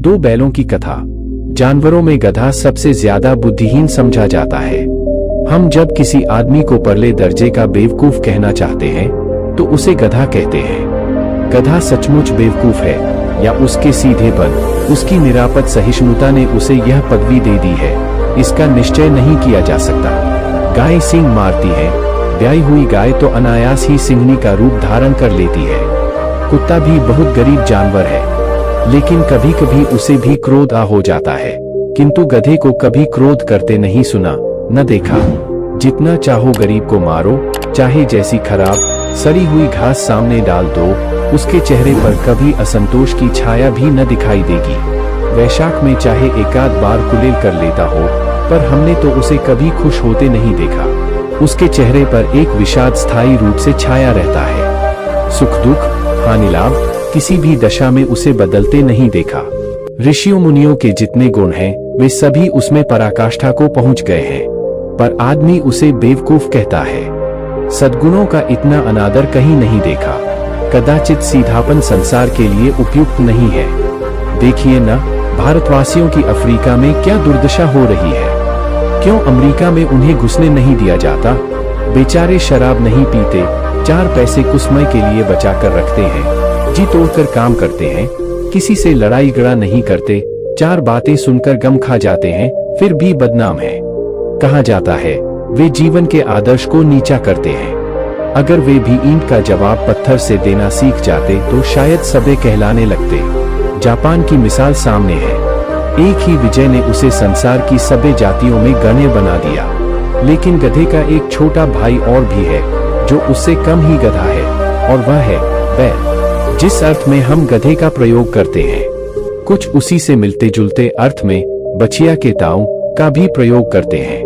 दो बैलों की कथा। जानवरों में गधा सबसे ज्यादा बुद्धिहीन समझा जाता है। हम जब किसी आदमी को परले दर्जे का बेवकूफ कहना चाहते हैं तो उसे गधा कहते हैं। गधा सचमुच बेवकूफ है या उसके सीधेपन, उसकी निरापद सहिष्णुता ने उसे यह पदवी दे दी है, इसका निश्चय नहीं किया जा सकता। गाय सींग मारती है, ब्याई हुई गाय तो अनायास ही सिंहनी का रूप धारण कर लेती है। कुत्ता भी बहुत गरीब जानवर है, लेकिन कभी कभी उसे भी क्रोध आ हो जाता है, किंतु गधे को कभी क्रोध करते नहीं सुना न देखा। जितना चाहो गरीब को मारो, चाहे जैसी खराब सड़ी हुई घास सामने डाल दो, उसके चेहरे पर कभी असंतोष की छाया भी न दिखाई देगी। वैशाख में चाहे एकाध बार कुलेल कर लेता हो, पर हमने तो उसे कभी खुश होते नहीं देखा। उसके चेहरे पर एक विषाद स्थायी रूप से छाया रहता है। सुख दुख, हानि लाभ, किसी भी दशा में उसे बदलते नहीं देखा। ऋषियों मुनियों के जितने गुण हैं, वे सभी उसमें पराकाष्ठा को पहुंच गए हैं, पर आदमी उसे बेवकूफ कहता है। सद्गुणों का इतना अनादर कहीं नहीं देखा। कदाचित सीधापन संसार के लिए उपयुक्त नहीं है। देखिए न, भारतवासियों की अफ्रीका में क्या दुर्दशा हो रही है। क्यों अमेरिका में उन्हें घुसने नहीं दिया जाता? बेचारे शराब नहीं पीते, 4 पैसे कुसमय के लिए बचा कर रखते हैं, जी तोड़कर काम करते हैं, किसी से लड़ाई गड़ा नहीं करते, 4 बातें सुनकर गम खा जाते हैं, फिर भी बदनाम है। कहा जाता है वे जीवन के आदर्श को नीचा करते हैं। अगर वे भी ईंट का जवाब पत्थर से देना सीख जाते तो शायद सबे कहलाने लगते। जापान की मिसाल सामने है। एक ही विजय ने उसे संसार की सभी जातियों में गण्य बना दिया। लेकिन गधे का एक छोटा भाई और भी है जो उससे कम ही गधा है, और वह है बैल। जिस अर्थ में हम गधे का प्रयोग करते हैं, कुछ उसी से मिलते जुलते अर्थ में बछिया के ताऊ का भी प्रयोग करते हैं।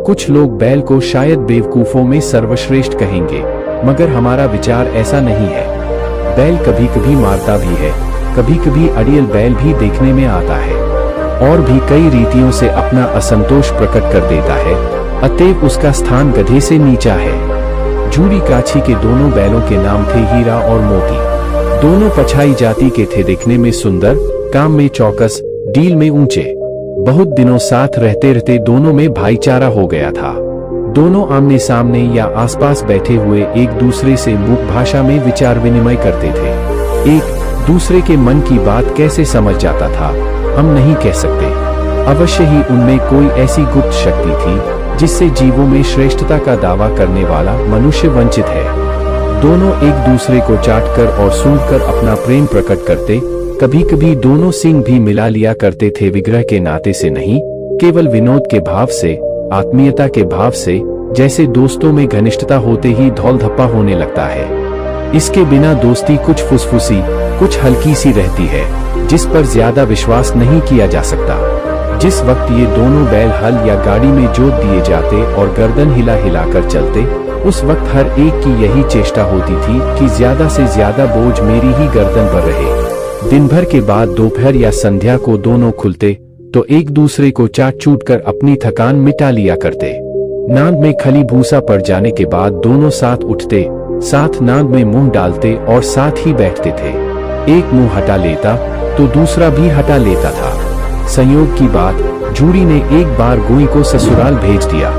कुछ लोग बैल को शायद बेवकूफों में सर्वश्रेष्ठ कहेंगे, मगर हमारा विचार ऐसा नहीं है। बैल कभी कभी मारता भी है, कभी कभी अड़ियल बैल भी देखने में आता है, और भी कई रीतियों से अपना असंतोष प्रकट कर देता है। अतएव उसका स्थान गधे से नीचा है। जूड़ी काछी के दोनों बैलों के नाम थे हीरा और मोती। दोनों पछाई जाति के थे, देखने में सुंदर, काम में चौकस, डील में ऊंचे। बहुत दिनों साथ रहते रहते दोनों में भाईचारा हो गया था। दोनों आमने सामने या आसपास बैठे हुए एक दूसरे से मुख भाषा में विचार विनिमय करते थे। एक दूसरे के मन की बात कैसे समझ जाता था, हम नहीं कह सकते। अवश्य ही उनमें कोई ऐसी गुप्त शक्ति थी जिससे जीवों में श्रेष्ठता का दावा करने वाला मनुष्य वंचित है। दोनों एक दूसरे को चाटकर और सूंघकर अपना प्रेम प्रकट करते। कभी कभी दोनों सींग भी मिला लिया करते थे, विग्रह के नाते से नहीं, केवल विनोद के भाव से, आत्मीयता के भाव से, जैसे दोस्तों में घनिष्ठता होते ही धौल धप्पा होने लगता है। इसके बिना दोस्ती कुछ फुसफुसी, कुछ हल्की सी रहती है, जिस पर ज्यादा विश्वास नहीं किया जा सकता। जिस वक्त ये दोनों बैल हल या गाड़ी में जोत दिए जाते और गर्दन हिला हिलाकर चलते, उस वक्त हर एक की यही चेष्टा होती थी कि ज्यादा से ज्यादा बोझ मेरी ही गर्दन पर रहे। दिन भर के बाद दोपहर या संध्या को दोनों खुलते तो एक दूसरे को चाट चूट कर अपनी थकान मिटा लिया करते। नाद में खली भूसा पड़ जाने के बाद दोनों साथ उठते, साथ नाद में मुंह डालते और साथ ही बैठते थे। एक मुंह हटा लेता तो दूसरा भी हटा लेता था। संयोग की बात, जूड़ी ने एक बार गोई को ससुराल भेज दिया।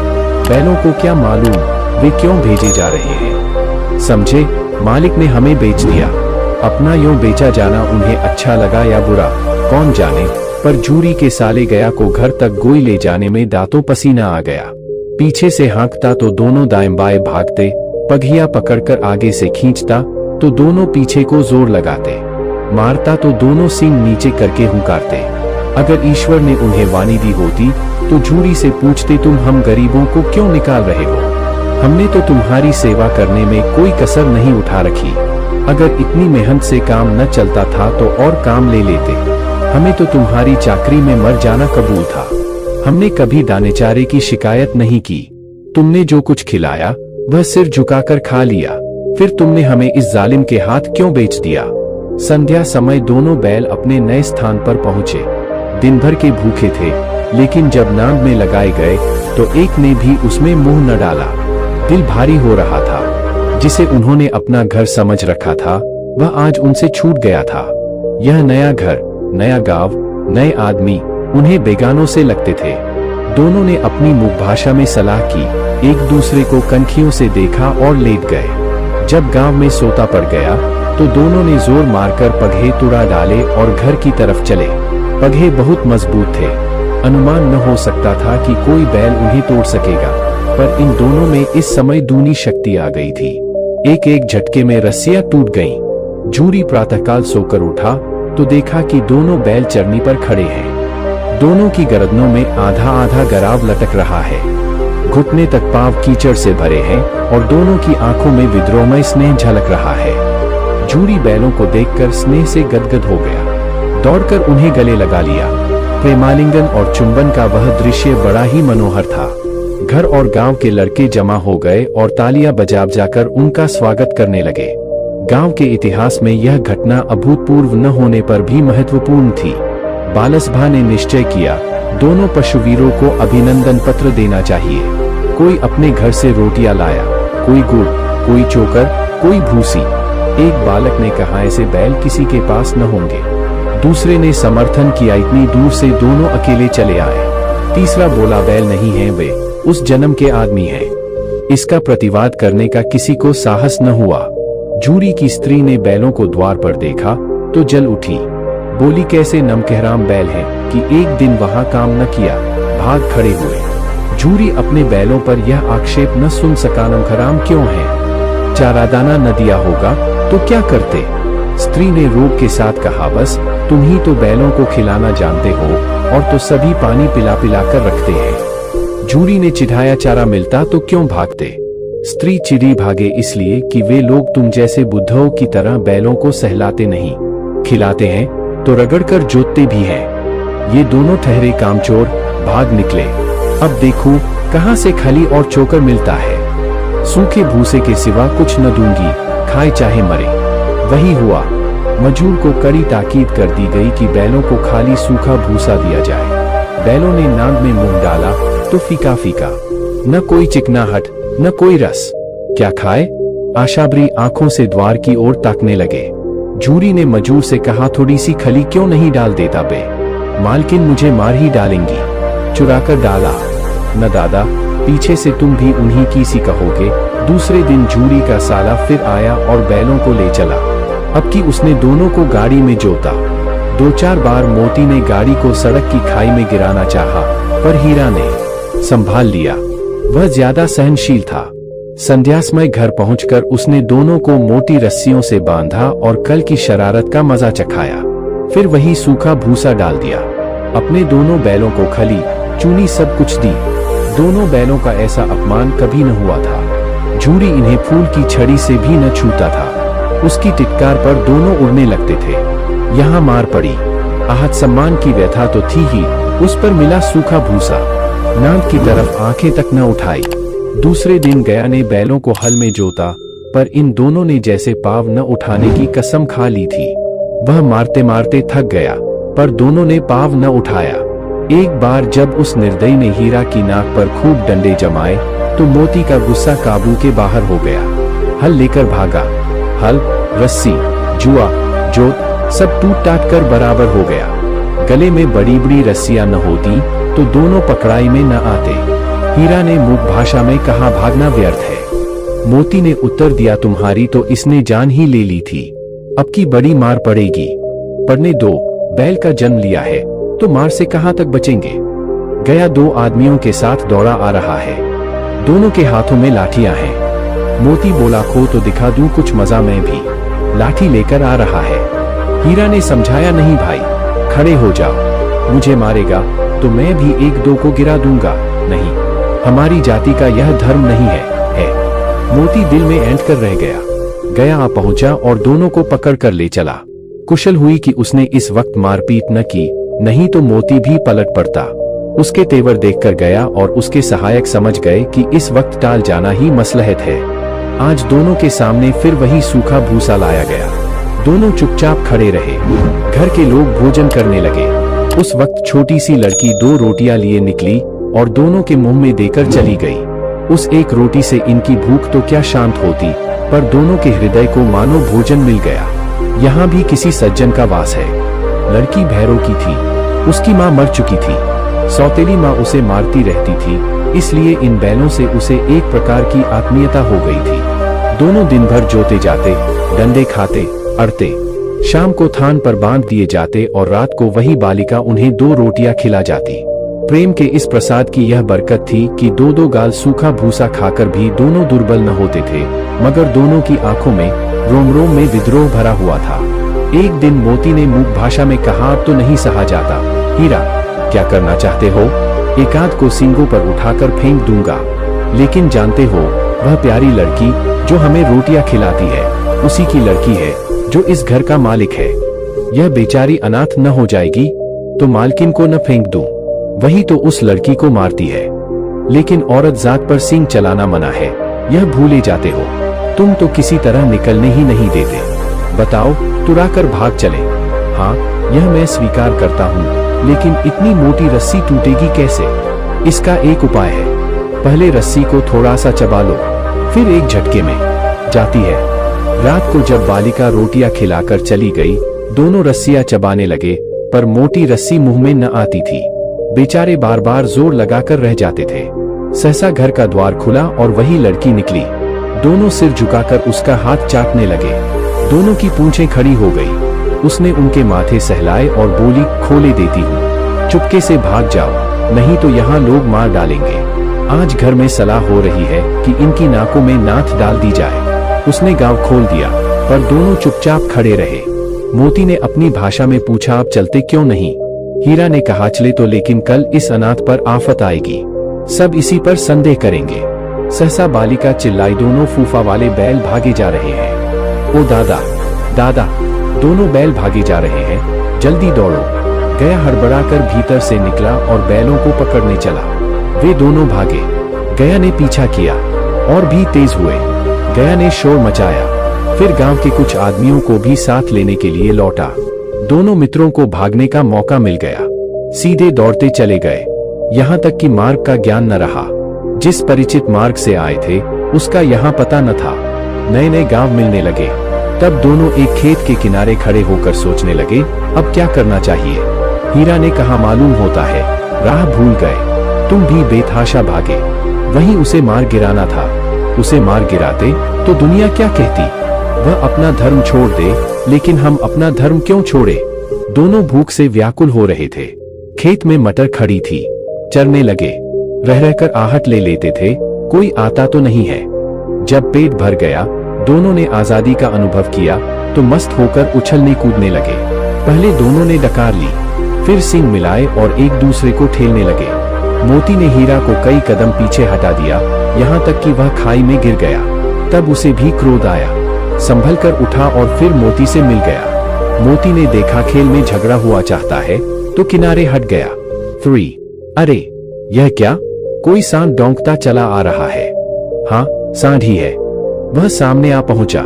बैलों को क्या मालूम वे क्यों भेजे जा रहे हैं। समझे, मालिक ने हमें बेच दिया। अपना यूं बेचा जाना उन्हें अच्छा लगा या बुरा, कौन जाने, पर जूड़ी के साले गया को घर तक गोई ले जाने में दांतों पसीना आ गया। पीछे से हाँकता तो दोनों दाएं बाएं भागते, पगहिया पकड़कर आगे से खींचता तो दोनों पीछे को जोर लगाते, मारता तो दोनों सींग नीचे करके हुंकारते। अगर ईश्वर ने उन्हें वाणी दी होती तो जूड़ी से पूछते, तुम हम गरीबों को क्यों निकाल रहे हो? हमने तो तुम्हारी सेवा करने में कोई कसर नहीं उठा रखी। अगर इतनी मेहनत से काम न चलता था तो और काम ले लेते। हमें तो तुम्हारी चाकरी में मर जाना कबूल था। हमने कभी दाने चारे की शिकायत नहीं की। तुमने जो कुछ खिलाया वह सिर झुकाकर खा लिया। फिर तुमने हमें इस जालिम के हाथ क्यों बेच दिया? संध्या समय दोनों बैल अपने नए स्थान पर पहुंचे। दिन भर के भूखे थे, लेकिन जब नाद में लगाए गए तो एक ने भी उसमें मुंह न डाला। दिल भारी हो रहा था। जिसे उन्होंने अपना घर समझ रखा था वह आज उनसे छूट गया था। यह नया घर, नया गांव, नए आदमी उन्हें बेगानों से लगते थे। दोनों ने अपनी मुख भाषा में सलाह की, एक दूसरे को कनखियों से देखा और लेट गए। जब गांव में सोता पड़ गया तो दोनों ने जोर मारकर पगहे तुड़ा डाले और घर की तरफ चले। पगहे बहुत मजबूत थे, अनुमान न हो सकता था कि कोई बैल उन्हें तोड़ सकेगा, पर इन दोनों में इस समय दूनी शक्ति आ गई थी। एक एक झटके में रस्सियां टूट गईं। झूरी प्रातःकाल सोकर उठा तो देखा कि दोनों बैल चरनी पर खड़े हैं। दोनों की गर्दनों में आधा आधा गराव लटक रहा है। घुटने तक पांव कीचड़ से भरे हैं और दोनों की आंखों में विद्रोहमय स्नेह झलक रहा है। झूरी बैलों को देखकर स्नेह से गदगद हो गया, दौड़कर उन्हें गले लगा लिया। प्रेमालिंगन और चुंबन का वह दृश्य बड़ा ही मनोहर था। घर और गांव के लड़के जमा हो गए और तालियां बजा बजाकर उनका स्वागत करने लगे। गांव के इतिहास में यह घटना अभूतपूर्व न होने पर भी महत्वपूर्ण थी। बालसभा ने निश्चय किया, दोनों पशुवीरों को अभिनंदन पत्र देना चाहिए। कोई अपने घर से रोटियां लाया, कोई गुड़, कोई चोकर, कोई भूसी। एक बालक ने कहा, ऐसे बैल किसी के पास न होंगे। दूसरे ने समर्थन किया, इतनी दूर से दोनों अकेले चले आए। तीसरा बोला, बैल नहीं हैं, वे उस जन्म के आदमी हैं। इसका प्रतिवाद करने का किसी को साहस न हुआ। झूरी की स्त्री ने बैलों को द्वार पर देखा तो जल उठी, बोली, कैसे नमकहराम बैल हैं कि एक दिन वहां काम न किया, भाग खड़े हुए। झूरी अपने बैलों पर यह आक्षेप न सुन सका, नमकहराम क्यों हैं? चारादाना न दिया होगा तो क्या करते? स्त्री ने रोब के साथ कहा, बस तुम ही तो बैलों को खिलाना जानते हो और तो सभी पानी पिला पिला कर रखते हैं। झूरी ने चिढ़ाया, चारा मिलता तो क्यों भागते? स्त्री चिड़ी, भागे इसलिए कि वे लोग तुम जैसे बुद्धों की तरह बैलों को सहलाते नहीं, खिलाते हैं तो रगड़कर जोतते भी हैं। ये दोनों ठहरे कामचोर भाग निकले। अब देखो कहां से खली और चोकर मिलता है। सूखे भूसे के सिवा कुछ न दूंगी, खाए चाहे मरे। वही हुआ। मजूर को कड़ी ताकीद कर दी गई कि बैलों को खाली सूखा भूसा दिया जाए। बैलों ने नाक में मुंह डाला तो फीका फीका, न कोई चिकनाहट न कोई रस। क्या खाए? आशाभरी आंखों से द्वार की ओर ताकने लगे। झूरी ने मजूर से कहा, थोड़ी सी खली क्यों नहीं डाल देता बे? मालकिन मुझे मार ही डालेंगी। चुराकर डाला। न दादा, पीछे से तुम भी उन्हीं की सी कहोगे। दूसरे दिन झूरी का साला फिर आया और बैलों को ले चला। अब की उसने दोनों को गाड़ी में जोता। 2-4 बार मोती ने गाड़ी को सड़क की खाई में गिराना चाहा, पर हीरा ने संभाल लिया। वह ज्यादा सहनशील था। संध्या समय घर पहुंचकर उसने दोनों को मोटी रस्सियों से बांधा और कल की शरारत का मजा चखाया। फिर वही सूखा भूसा डाल दिया। अपने दोनों बैलों को खली, चूनी सब कुछ दी। दोनों बैलों का ऐसा अपमान कभी न हुआ था। झूरी इन्हें फूल की छड़ी से भी न छूता था। उसकी टिटकार पर दोनों उड़ने लगते थे। यहाँ मार पड़ी। आहत सम्मान की व्यथा तो थी ही, उस पर मिला सूखा भूसा। नाक की तरफ आंखें तक न उठाई। दूसरे दिन गया ने बैलों को हल में जोता, पर इन दोनों ने जैसे पाव न उठाने की कसम खा ली थी। वह मारते मारते थक गया, पर दोनों ने पाव न उठाया। एक बार जब उस निर्दयी ने हीरा की नाक पर खूब डंडे जमाए तो मोती का गुस्सा काबू के बाहर हो गया। हल लेकर भागा। हल, रस्सी, जुआ, जोत सब टूट टाट कर बराबर हो गया। गले में बड़ी बड़ी रस्सियां न होती तो दोनों पकड़ाई में न आते। हीरा ने मुख भाषा में कहा, भागना व्यर्थ है। मोती ने उत्तर दिया, तुम्हारी तो इसने जान ही ले ली थी, अब की बड़ी मार पड़ेगी। पड़ने दो, बैल का जन्म लिया है तो मार से कहां तक बचेंगे। गया 2 आदमियों के साथ दौड़ा आ रहा है। दोनों के हाथों में लाठियां हैं। मोती बोला, खो तो दिखा दूं कुछ मजा, मैं भी लाठी लेकर आ रहा है। हीरा ने समझाया, नहीं भाई, खड़े हो जाओ। मुझे मारेगा तो मैं भी 1-2 को गिरा दूंगा। नहीं, हमारी जाति का यह धर्म नहीं है। मोती दिल में ऐंठ कर रह गया। गया आ पहुंचा और दोनों को पकड़ कर ले चला। कुशल हुई कि उसने इस वक्त मारपीट न की, नहीं तो मोती भी पलट पड़ता। उसके तेवर देखकर गया और उसके सहायक समझ गए कि इस वक्त टाल जाना ही मसलहत है। आज दोनों के सामने फिर वही सूखा भूसा लाया गया। दोनों चुपचाप खड़े रहे। घर के लोग भोजन करने लगे। उस वक्त छोटी सी लड़की 2 रोटियां लिए निकली और दोनों के मुंह में देकर चली गई। उस एक रोटी से इनकी भूख तो क्या शांत होती, पर दोनों के हृदय को मानो भोजन मिल गया। यहाँ भी किसी सज्जन का वास है। लड़की भैरों की थी। उसकी माँ मर चुकी थी। सौतेली माँ उसे मारती रहती थी, इसलिए इन बैलों से उसे एक प्रकार की आत्मीयता हो गई थी। दोनों दिन भर जोते जाते, डंडे खाते, अड़ते। शाम को थान पर बांध दिए जाते और रात को वही बालिका उन्हें 2 रोटियां खिला जाती। प्रेम के इस प्रसाद की यह बरकत थी कि 2-2 गाल सूखा भूसा खाकर भी दोनों दुर्बल न होते थे, मगर दोनों की आंखों में, रोम रोम में विद्रोह भरा हुआ था। एक दिन मोती ने मूक भाषा में कहा, अब तो नहीं सहा जाता। हीरा, क्या करना चाहते हो? एकांत को सींगों पर उठाकर फेंक दूंगा। लेकिन जानते हो, वह प्यारी लड़की जो हमें रोटियां खिलाती है, उसी की लड़की है जो इस घर का मालिक है। यह बेचारी अनाथ न हो जाएगी तो मालकिन को न फेंक दूं। वही तो उस लड़की को मारती है। लेकिन औरत जात पर सींग चलाना मना है, यह भूले जाते हो। तुम तो किसी तरह निकलने ही नहीं देते। बताओ, तुराकर भाग चले? हाँ, यह मैं स्वीकार करता हूँ, लेकिन इतनी मोटी रस्सी टूटेगी कैसे? इसका एक उपाय है। पहले रस्सी को थोड़ा सा चबा लो, फिर एक झटके में जाती है। रात को जब बालिका रोटियां खिलाकर चली गई, दोनों रस्सियां चबाने लगे, पर मोटी रस्सी मुंह में न आती थी। बेचारे बार बार जोर लगाकर रह जाते थे। सहसा घर का द्वार खुला और वही लड़की निकली। दोनों सिर झुकाकर उसका हाथ चाटने लगे। दोनों की पूंछें खड़ी हो गई। उसने उनके माथे सहलाए और बोली, खोले देती हूँ, चुपके से भाग जाओ, नहीं तो यहाँ लोग मार डालेंगे। आज घर में सलाह हो रही है कि इनकी नाकों में नाथ डाल दी जाए। उसने गाँव खोल दिया, पर दोनों चुपचाप खड़े रहे। मोती ने अपनी भाषा में पूछा, आप चलते क्यों नहीं? हीरा ने कहा, चले तो, लेकिन कल इस अनाथ पर आफत आएगी, सब इसी पर संदेह करेंगे। सहसा बालिका चिल्लाई, दोनों फूफा वाले बैल भागे जा रहे हैं। ओ दादा, दादा, दोनों बैल भागे जा रहे हैं, जल्दी दौड़ो। गया हड़बड़ाकर भीतर से निकला और बैलों को पकड़ने चला। वे दोनों भागे। गया ने पीछा किया और भी तेज हुए। गया ने शोर मचाया, फिर गांव के कुछ आदमियों को भी साथ लेने के लिए लौटा। दोनों मित्रों को भागने का मौका मिल गया। सीधे दौड़ते चले गए, यहाँ तक कि मार्ग का ज्ञान न रहा। जिस परिचित मार्ग से आए थे, उसका यहाँ पता न था। नए नए गांव मिलने लगे। तब दोनों एक खेत के किनारे खड़े होकर सोचने लगे, अब क्या करना चाहिए। हीरा ने कहा, मालूम होता है राह भूल गए, तुम भी बेतहाशा भागे। वहीं उसे मार गिराना था। उसे मार गिराते तो दुनिया क्या कहती? वह अपना धर्म छोड़ दे, लेकिन हम अपना धर्म क्यों छोड़े? दोनों भूख से व्याकुल हो रहे थे। खेत में मटर खड़ी थी, चरने लगे। रह रहकर आहट ले लेते थे, कोई आता तो नहीं है। जब पेट भर गया, दोनों ने आजादी का अनुभव किया तो मस्त होकर उछलने कूदने लगे। पहले दोनों ने डकार ली, फिर सींग मिलाए और एक दूसरे को ठेलने लगे। मोती ने हीरा को कई कदम पीछे हटा दिया, यहाँ तक कि वह खाई में गिर गया। तब उसे भी क्रोध आया, संभल कर उठा और फिर मोती से मिल गया। मोती ने देखा खेल में झगड़ा हुआ चाहता है तो किनारे हट गया। 3 अरे, यह क्या? कोई सांड डौंकता चला आ रहा है। हाँ, सांड ही है। वह सामने आ पहुंचा।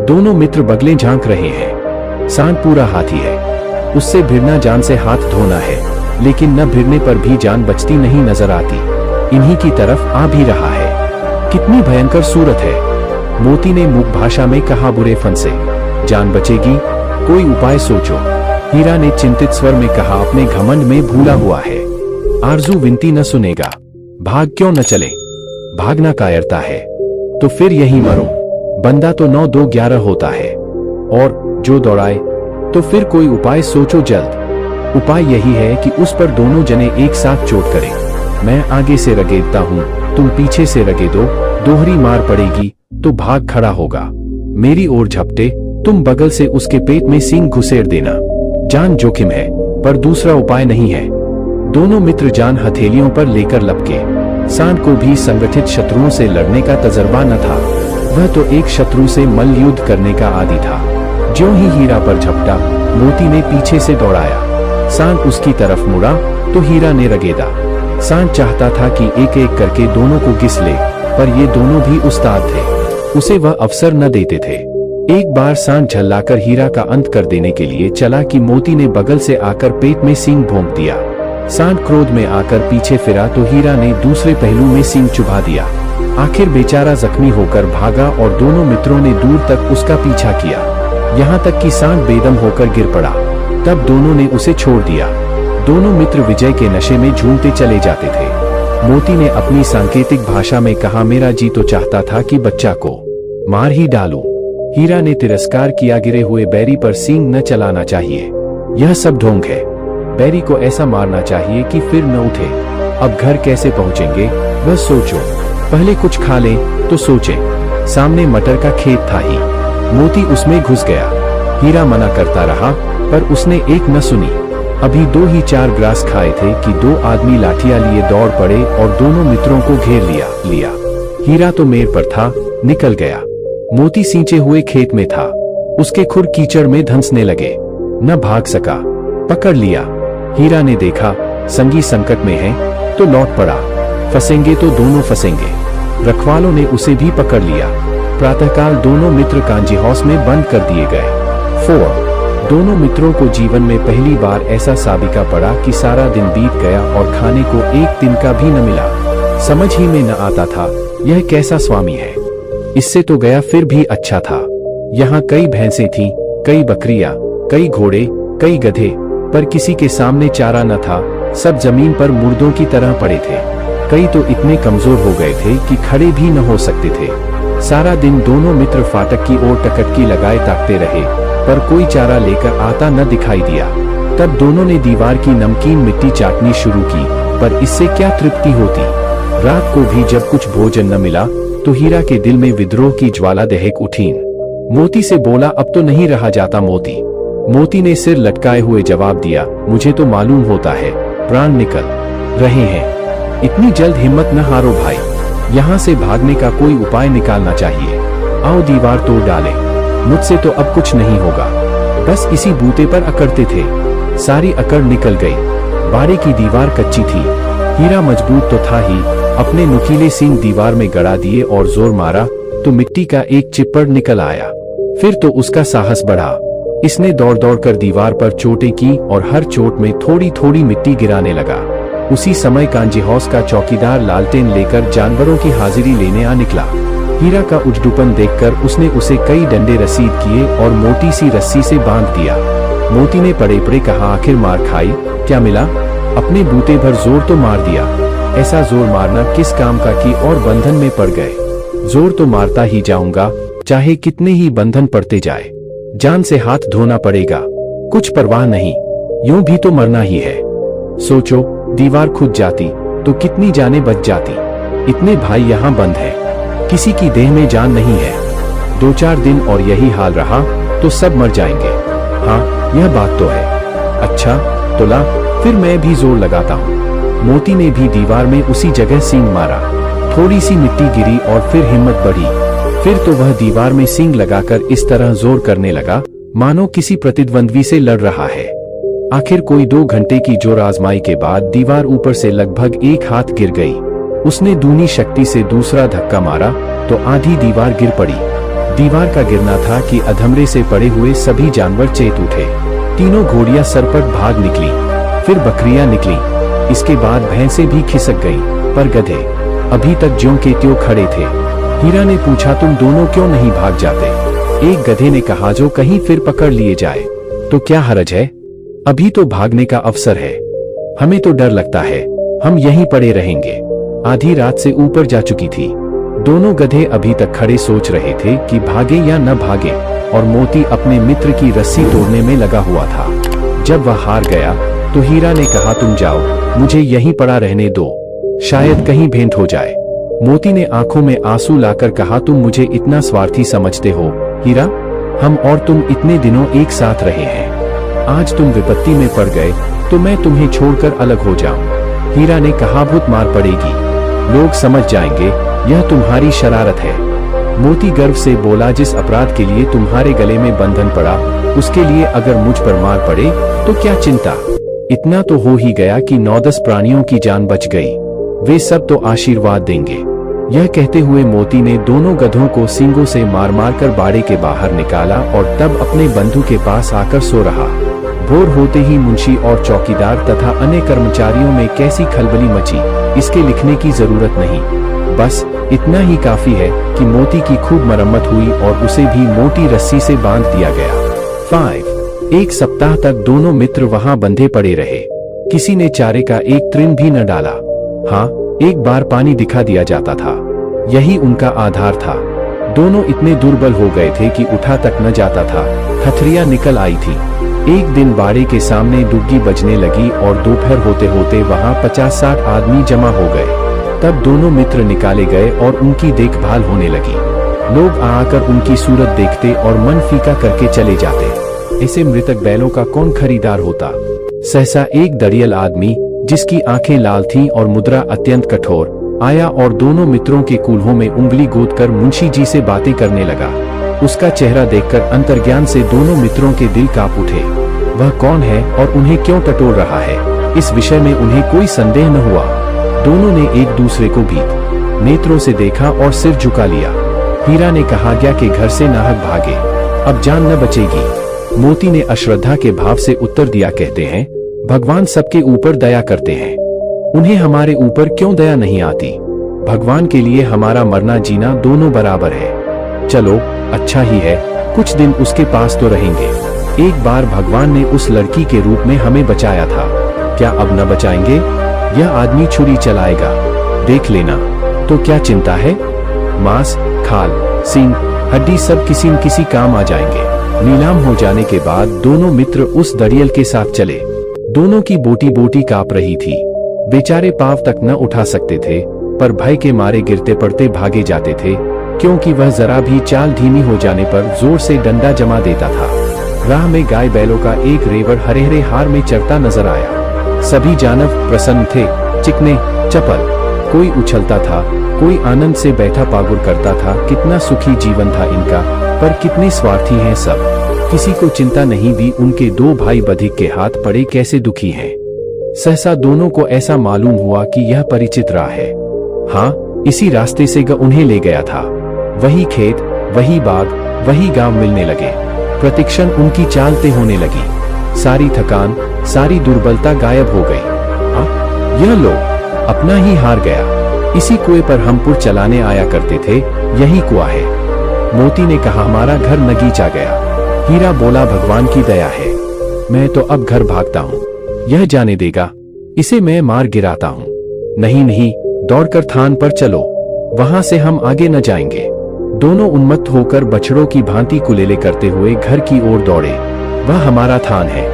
दोनों मित्र बगले झांक रहे हैं। सांड पूरा हाथी है, उससे भिड़ना जान से हाथ धोना है, लेकिन न भिड़ने पर भी जान बचती नहीं नजर आती। इन्हीं की तरफ आ भी रहा है। कितनी भयंकर सूरत है। मोती ने मूक भाषा में कहा, बुरे फन से जान बचेगी, कोई उपाय सोचो। हीरा ने चिंतित स्वर में कहा, अपने घमंड में भूला हुआ है। आरजू विनती न सुनेगा, भाग क्यों न चले? भागना कायरता है तो फिर यही मरो। बंदा तो 9-2-11 होता है, और जो दौड़ाए तो फिर कोई उपाय सोचो जल्द। उपाय यही है कि उस पर दोनों जने एक साथ चोट करें। मैं आगे से रगेदता हूँ, तुम पीछे से रगेदो, दोहरी मार पड़ेगी तो भाग खड़ा होगा। मेरी ओर झपटे, तुम बगल से उसके पेट में सींग घुसेड़ देना। जान जोखिम है, पर दूसरा उपाय नहीं है। दोनों मित्र जान हथेलियों पर लेकर लपके। सांड को भी संगठित शत्रुओं से लड़ने का तजर्बा न था। वह तो एक शत्रु से मल्ल युद्ध करने का आदी था। ज्यों ही हीरा पर झपटा, मोती ने पीछे से दौड़ाया। सांड उसकी तरफ मुड़ा तो हीरा ने रगेदा। सांड चाहता था कि एक एक करके दोनों को घिस ले, पर ये दोनों भी उस्ताद थे, उसे वह अवसर न देते थे। एक बार सांड झल्लाकर हीरा का अंत कर देने के लिए चला कि मोती ने बगल से आकर पेट में सींग भोंक दिया। सांड क्रोध में आकर पीछे फिरा तो हीरा ने दूसरे पहलू में सींग चुभा दिया। आखिर बेचारा जख्मी होकर भागा और दोनों मित्रों ने दूर तक उसका पीछा किया, यहाँ तक कि सांड बेदम होकर गिर पड़ा। तब दोनों ने उसे छोड़ दिया। दोनों मित्र विजय के नशे में झूमते चले जाते थे। मोती ने अपनी सांकेतिक भाषा में कहा, मेरा जी तो चाहता था कि बच्चा को मार ही डालूं। हीरा ने तिरस्कार किया, गिरे हुए बैरी पर सींग न चलाना चाहिए, यह सब ढोंग है। बैरी को ऐसा मारना चाहिए कि फिर न उठे। अब घर कैसे पहुंचेंगे वह सोचो, पहले कुछ खा लें तो सोचें। सामने मटर का खेत था ही, मोती उसमें घुस गया। हीरा मना करता रहा पर उसने एक न सुनी। अभी 2 ही 4 ग्रास खाए थे कि 2 आदमी लाठियां लिए दौड़ पड़े और दोनों मित्रों को घेर लिया। हीरा तो मेर पर था, निकल गया। मोती सींचे हुए खेत में था, उसके खुर कीचड़ में धंसने लगे, न भाग सका। पकड़ लिया। हीरा ने देखा संगी संकट में है तो लौट पड़ा, फंसेंगे तो दोनों फंसेंगे। रखवालों ने उसे भी पकड़ लिया। प्रातःकाल दोनों मित्र कांजी हाउस में बंद कर दिए गए। 4 दोनों मित्रों को जीवन में पहली बार ऐसा साबिका पड़ा कि सारा दिन बीत गया और खाने को एक दिन का भी न मिला। समझ ही में न आता था यह कैसा स्वामी है। इससे तो गया फिर भी अच्छा था। यहाँ कई भैंसें थीं, कई बकरियां, कई घोड़े, कई गधे, पर किसी के सामने चारा न था। सब जमीन पर मुर्दों की तरह पड़े थे। कई तो इतने कमजोर हो गए थे कि खड़े भी न हो सकते थे। सारा दिन दोनों मित्र फाटक की ओर टकटकी लगाए ताकते रहे, पर कोई चारा लेकर आता न दिखाई दिया। तब दोनों ने दीवार की नमकीन मिट्टी चाटनी शुरू की, पर इससे क्या तृप्ति होती। रात को भी जब कुछ भोजन न मिला तो हीरा के दिल में विद्रोह की ज्वाला दहक उठी। मोती से बोला, अब तो नहीं रहा जाता मोती। मोती ने सिर लटकाए हुए जवाब दिया, मुझे तो मालूम होता है प्राण निकल रहे हैं। इतनी जल्द हिम्मत न हारो भाई, यहाँ से भागने का कोई उपाय निकालना चाहिए। आओ दीवार तोड़ डालें। मुझसे तो अब कुछ नहीं होगा। बस इसी बूते पर अकड़ते थे, सारी अकड़ निकल गई। बाड़े की दीवार कच्ची थी, हीरा मजबूत तो था ही। अपने नुकीले सींग दीवार में गड़ा दिए और जोर मारा तो मिट्टी का एक चिप्पड़ निकल आया। फिर तो उसका साहस बढ़ा। इसने दौड़ दौड़ कर दीवार पर चोटें की और हर चोट में थोड़ी थोड़ी मिट्टी गिराने लगा। उसी समय कांजी हाउस का चौकीदार लालटेन लेकर जानवरों की हाजिरी लेने आ निकला। हीरा का उजड़ूपन देखकर उसने उसे कई डंडे रसीद किए और मोटी सी रस्सी से बांध दिया। मोती ने पड़े पड़े कहा, आखिर मार खाई, क्या मिला? अपने बूते भर जोर तो मार दिया। ऐसा जोर मारना किस काम का कि और बंधन में पड़ गए। जोर तो मारता ही जाऊंगा, चाहे कितने ही बंधन पड़ते जाए। जान से हाथ धोना पड़ेगा, कुछ परवाह नहीं, यूं भी तो मरना ही है। सोचो, दीवार खुद जाती तो कितनी जानें बच जाती। इतने भाई यहाँ बंद हैं, किसी की देह में जान नहीं है। 2-4 दिन और यही हाल रहा तो सब मर जाएंगे। हाँ, यह बात तो है। अच्छा तो ला, फिर मैं भी जोर लगाता हूँ। मोती ने भी दीवार में उसी जगह सींग मारा। थोड़ी सी मिट्टी गिरी और फिर हिम्मत बढ़ी। फिर तो वह दीवार में सींग लगाकर इस तरह जोर करने लगा मानो किसी प्रतिद्वंद्वी से लड़ रहा है। आखिर कोई 2 घंटे की जोर आजमाई के बाद दीवार ऊपर से लगभग 1 हाथ गिर गई। उसने दूनी शक्ति से दूसरा धक्का मारा तो आधी दीवार गिर पड़ी। दीवार का गिरना था कि अधमरे से पड़े हुए सभी जानवर चेत उठे। तीनों घोड़ियां सरपट भाग निकली, फिर बकरियां निकली, इसके बाद भैंसें भी खिसक गईं, पर गधे अभी तक ज्यों के त्यों खड़े थे। हीरा ने पूछा, तुम दोनों क्यों नहीं भाग जाते? एक गधे ने कहा, जो कहीं फिर पकड़ लिए जाए तो क्या हरज है, अभी तो भागने का अवसर है। हमें तो डर लगता है, हम यहीं पड़े रहेंगे। आधी रात से ऊपर जा चुकी थी। दोनों गधे अभी तक खड़े सोच रहे थे कि भागे या न भागे, और मोती अपने मित्र की रस्सी तोड़ने में लगा हुआ था। जब वह हार गया तो हीरा ने कहा, तुम जाओ, मुझे यहीं पड़ा रहने दो, शायद कहीं भेंट हो जाए। मोती ने आंखों में आंसू लाकर कहा, तुम मुझे इतना स्वार्थी समझते हो हीरा? हम और तुम इतने दिनों एक साथ रहे हैं, आज तुम विपत्ति में पड़ गए तो मैं तुम्हें छोड़कर अलग हो जाऊं। हीरा ने कहा, भूत मार पड़ेगी, लोग समझ जाएंगे यह तुम्हारी शरारत है। मोती गर्व से बोला, जिस अपराध के लिए तुम्हारे गले में बंधन पड़ा उसके लिए अगर मुझ पर मार पड़े तो क्या चिंता। इतना तो हो ही गया कि 9-10 प्राणियों की जान बच गई, वे सब तो आशीर्वाद देंगे। यह कहते हुए मोती ने दोनों गधों को सींगों से मार मार कर बाड़े के बाहर निकाला और तब अपने बंधु के पास आकर सो रहा। भोर होते ही मुंशी और चौकीदार तथा अन्य कर्मचारियों में कैसी खलबली मची, इसके लिखने की जरूरत नहीं। बस इतना ही काफी है कि मोती की खूब मरम्मत हुई और उसे भी मोटी रस्सी से बांध दिया गया। 5 एक सप्ताह तक दोनों मित्र वहां बंधे पड़े रहे। किसी ने चारे का एक तृण भी न डाला। हाँ, एक बार पानी दिखा दिया जाता था, यही उनका आधार था। दोनों इतने दुर्बल हो गए थे कि उठा तक न जाता था। थथरियां निकल आई थी। एक दिन बाड़े के सामने डुग्गी बजने लगी और दोपहर होते होते वहां 50-60 आदमी जमा हो गए। तब दोनों मित्र निकाले गए और उनकी देखभाल होने लगी। लोग आकर उनकी सूरत देखते और मन फीका करके चले जाते। ऐसे मृतक बैलों का कौन खरीदार होता। सहसा एक दरियल आदमी, जिसकी आंखें लाल थीं और मुद्रा अत्यंत कठोर, आया और दोनों मित्रों के कूल्हों में उंगली गोदकर मुंशी जी से बातें करने लगा। उसका चेहरा देखकर अंतर्ज्ञान से दोनों मित्रों के दिल कांप उठे। वह कौन है और उन्हें क्यों टटोल रहा है, इस विषय में उन्हें कोई संदेह न हुआ। दोनों ने एक दूसरे को भीत नेत्रों से देखा और सिर झुका लिया। हीरा ने कहा, गया के घर से नाहक भागे, अब जान न बचेगी। मोती ने अश्रद्धा के भाव से उत्तर दिया, कहते हैं भगवान सबके ऊपर दया करते हैं, उन्हें हमारे ऊपर क्यों दया नहीं आती। भगवान के लिए हमारा मरना जीना दोनों बराबर है। चलो अच्छा ही है, कुछ दिन उसके पास तो रहेंगे। एक बार भगवान ने उस लड़की के रूप में हमें बचाया था, क्या अब न बचाएंगे। यह आदमी छुरी चलाएगा, देख लेना। तो क्या चिंता है, मांस, खाल, सींग, हड्डी सब किसी न किसी काम आ जाएंगे। नीलाम हो जाने के बाद दोनों मित्र उस दरियल के साथ चले। दोनों की बोटी बोटी कांप रही थी। बेचारे पांव तक न उठा सकते थे, पर भय के मारे गिरते पड़ते भागे जाते थे, क्योंकि वह जरा भी चाल धीमी हो जाने पर जोर से डंडा जमा देता था। राह में गाय बैलों का एक रेवड़ हरे हरे हार में चरता नजर आया। सभी जानवर प्रसन्न थे, चिकने, चपल। कोई उछलता था, कोई आनंद से बैठा पागुर करता था। कितना सुखी जीवन था इनका, पर कितने स्वार्थी हैं सब। किसी को चिंता नहीं भी उनके दो भाई बधिक के हाथ पड़े कैसे दुखी हैं। सहसा दोनों को ऐसा मालूम हुआ कि यह परिचित राह है। हाँ, इसी रास्ते से उन्हें ले गया था। वही खेत, वही बाग, वही गांव मिलने लगे। प्रतिक्षण उनकी चाल तय होने लगी। सारी थकान, सारी दुर्बलता गायब हो गई। यह लो, अपना ही हार गया। इसी कुएं पर हम पुर चलाने आया करते थे, यही कुआं है। मोती ने कहा, हमारा घर नगीचा गया। हीरा बोला, भगवान की दया है, मैं तो अब घर भागता हूँ। यह जाने देगा, इसे मैं मार गिराता हूँ। नहीं नहीं, दौड़कर थान पर चलो, वहां से हम आगे न जाएंगे। दोनों उन्मत्त होकर बछड़ों की भांति कुलेले करते हुए घर की ओर दौड़े। वह हमारा थान है।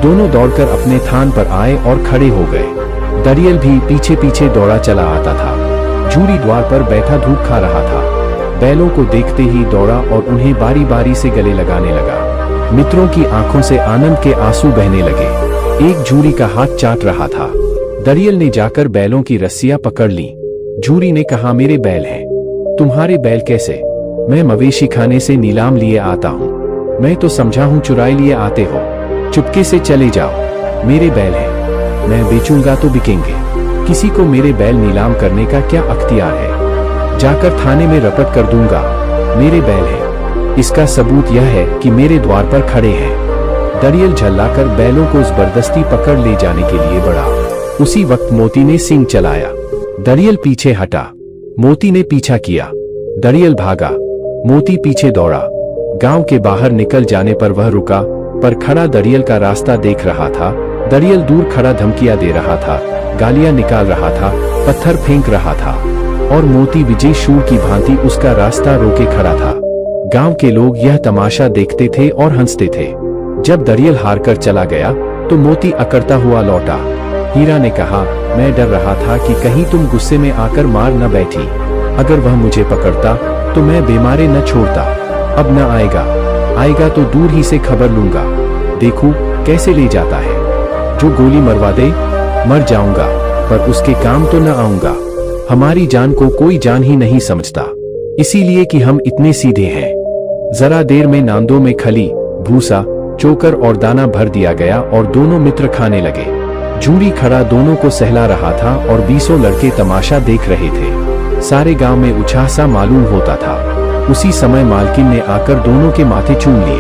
दोनों दौड़कर अपने थान पर आए और खड़े हो गए। दरियल भी पीछे पीछे दौड़ा चला आता था। झूरी द्वार पर बैठा धूप खा रहा था। बैलों को देखते ही दौड़ा और उन्हें बारी बारी से गले लगाने लगा। मित्रों की आंखों से आनंद के आंसू बहने लगे। एक झूरी का हाथ चाट रहा था। दरियल ने जाकर बैलों की रस्सियां पकड़ ली। झूरी ने कहा, मेरे बैल हैं। तुम्हारे बैल कैसे? मैं मवेशी खाने से नीलाम लिए आता हूँ। मैं तो समझा हूँ चुराए लिए आते हो। चुपके से चले जाओ, मेरे बैल हैं। मैं बेचूंगा तो बिकेंगे। किसी को मेरे बैल नीलाम करने का क्या अख्तियार है? जाकर थाने में रपट कर दूंगा। मेरे बैल हैं। इसका सबूत यह है कि मेरे द्वार पर खड़े हैं। दरियल झल्लाकर बैलों को जबरदस्ती पकड़ ले जाने के लिए बढ़ा। उसी वक्त मोती ने सींग चलाया। दरियल पीछे हटा। मोती ने पीछा किया। दरियल भागा। मोती पीछे दौड़ा। गांव के बाहर निकल जाने पर वह रुका, पर खड़ा दरियल का रास्ता देख रहा था। दरियल दूर खड़ा धमकियां दे रहा था, गालियां निकाल रहा था, पत्थर फेंक रहा था, और मोती विजय शूर की भांति उसका रास्ता रोके खड़ा था। गांव के लोग यह तमाशा देखते थे और हंसते थे। जब दरियल हारकर चला गया तो मोती अकड़ता हुआ लौटा। हीरा ने कहा, मैं डर रहा था कि कहीं तुम गुस्से में आकर मार न बैठी। अगर वह मुझे पकड़ता तो मैं बेमारे न छोड़ता। अब न आएगा, आएगा तो दूर ही से खबर लूंगा। देखूं कैसे ले जाता है। जो गोली मरवा दे, मर जाऊंगा, पर उसके काम तो न आऊंगा। हमारी जान को कोई जान ही नहीं समझता, इसीलिए कि हम इतने सीधे हैं। जरा देर में नांदों में खली, भूसा, चोकर और दाना भर दिया गया और दोनों मित्र खाने लगे। झूरी खड़ा दोनों को सहला रहा था और 20 लड़के तमाशा देख रहे थे। सारे गांव में उत्साह सा मालूम होता था। उसी समय मालकिन ने आकर दोनों के माथे चूम लिए।